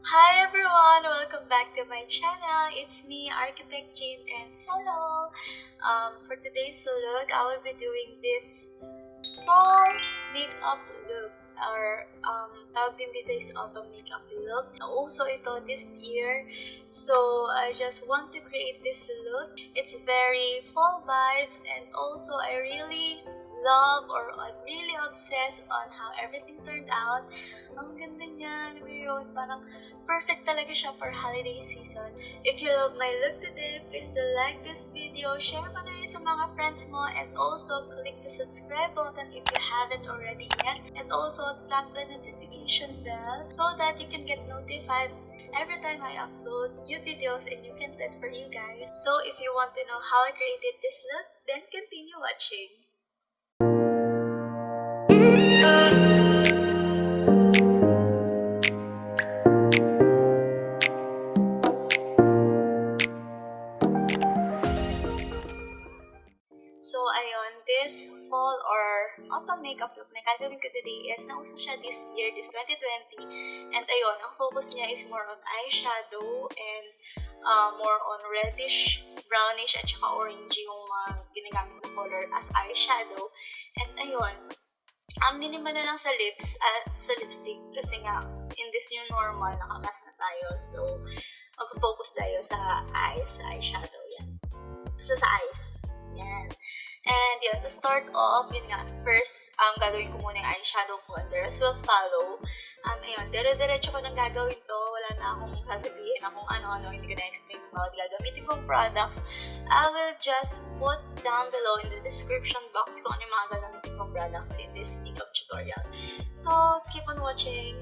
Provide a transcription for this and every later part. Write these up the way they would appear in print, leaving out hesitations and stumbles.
Hi everyone! Welcome back to my channel. It's me, Architect Jane, and hello! For today's look, I will be doing this fall makeup look or tawag din dito is autumn makeup look. Also ito this year. So I just want to create this look. It's very fall vibes and also I really love or I'm really obsessed on how everything turned out. Ang ganda niya, yun, parang perfect talaga siya for holiday season. If you love my look today, please do like this video, share mo na rin sa mga friends mo, and also click the subscribe button if you haven't already yet. And also tap the notification bell so that you can get notified every time I upload new videos and new content for you guys. So if you want to know how I created this look, then continue watching. So, ayun, this fall or autumn makeup look na gagawin ko today is nauso siya this year, this 2020. And ayun, ang focus niya is more on eyeshadow and more on reddish, brownish, at saka orange yung ginagamit na color as eyeshadow. And ayun, minima na lang sa lips at sa lipstick kasi nga, in this new normal, nakamas na tayo. So, mag-focus tayo sa eyes, eyeshadow, yan. Basta sa eyes. Yan. And yun, to start off, yun nga, first, gagawin ko muna yung eyeshadow ko, and the rest will follow. Ayun, dire-diretso ko nang gagawin to. Wala na akong sasabihin na kung ano-ano, hindi ko na-explain about gagamitin kong products. I will just put down below in the description box kung ano yung mga gagamitin kong products in this makeup tutorial. So, keep on watching!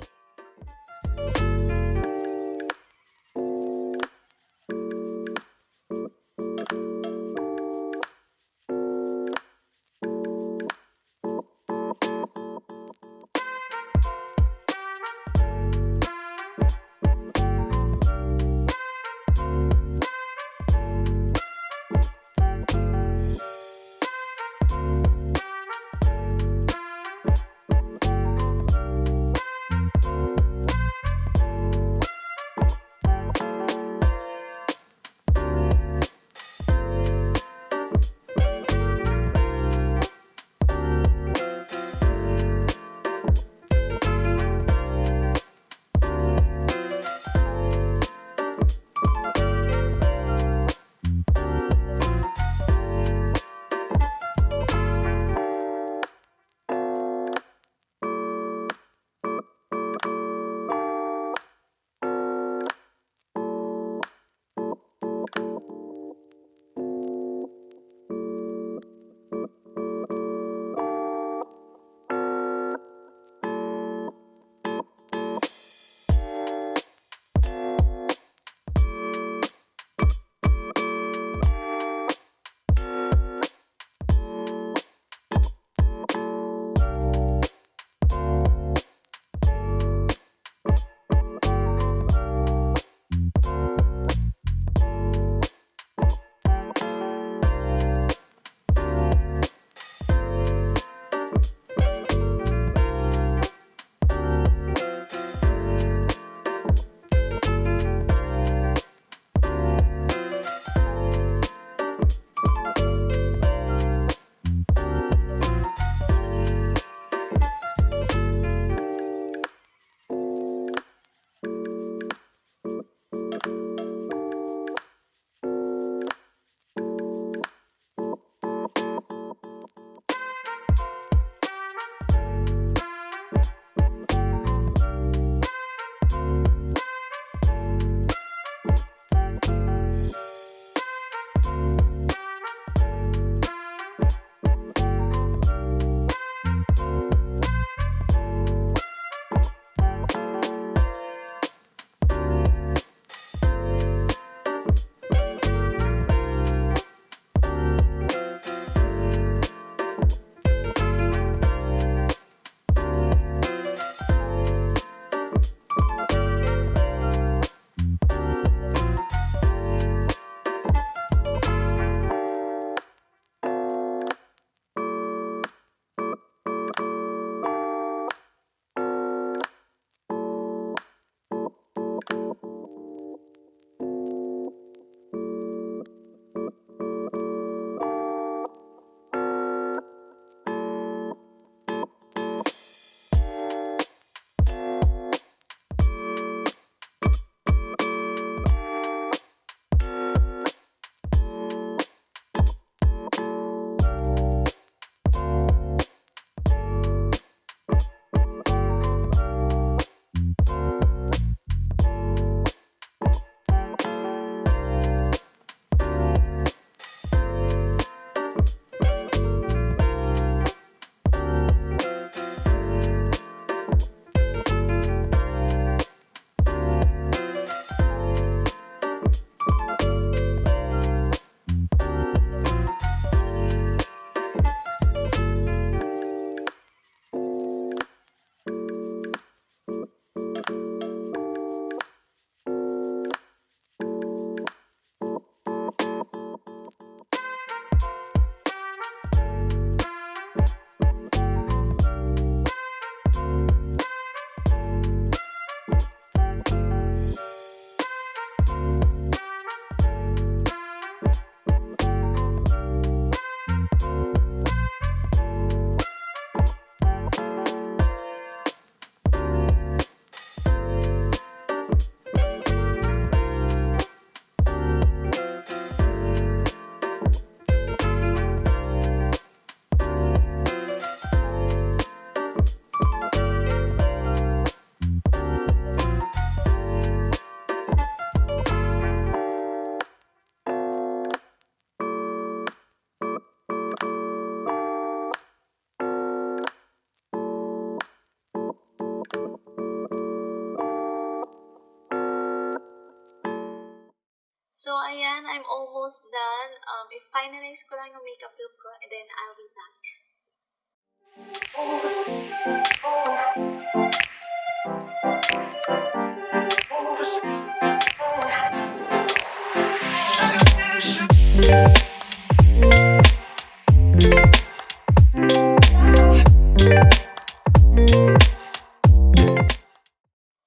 So, ayan, I'm almost done. I-finalize ko lang yung makeup look ko and then I'll be back.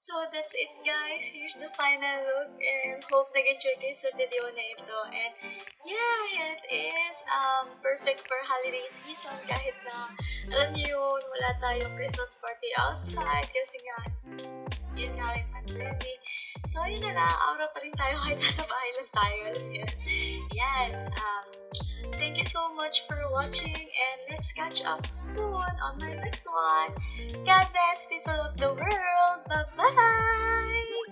So, that's it guys. Here's the final look and hope nag-enjoy kayo sa video na ito. And yeah, here it is. Perfect for holiday season kahit na, alam niyo yun, wala tayong Christmas party outside kasi nga, yun nga yung pandemic. So, yun na lang. Aura pa rin tayo kahit nasa bahay lang tayo. Alam niyo yun. Yan. Thank you so much for watching and let's catch up soon on my next one. God bless people of the world. Bye-bye!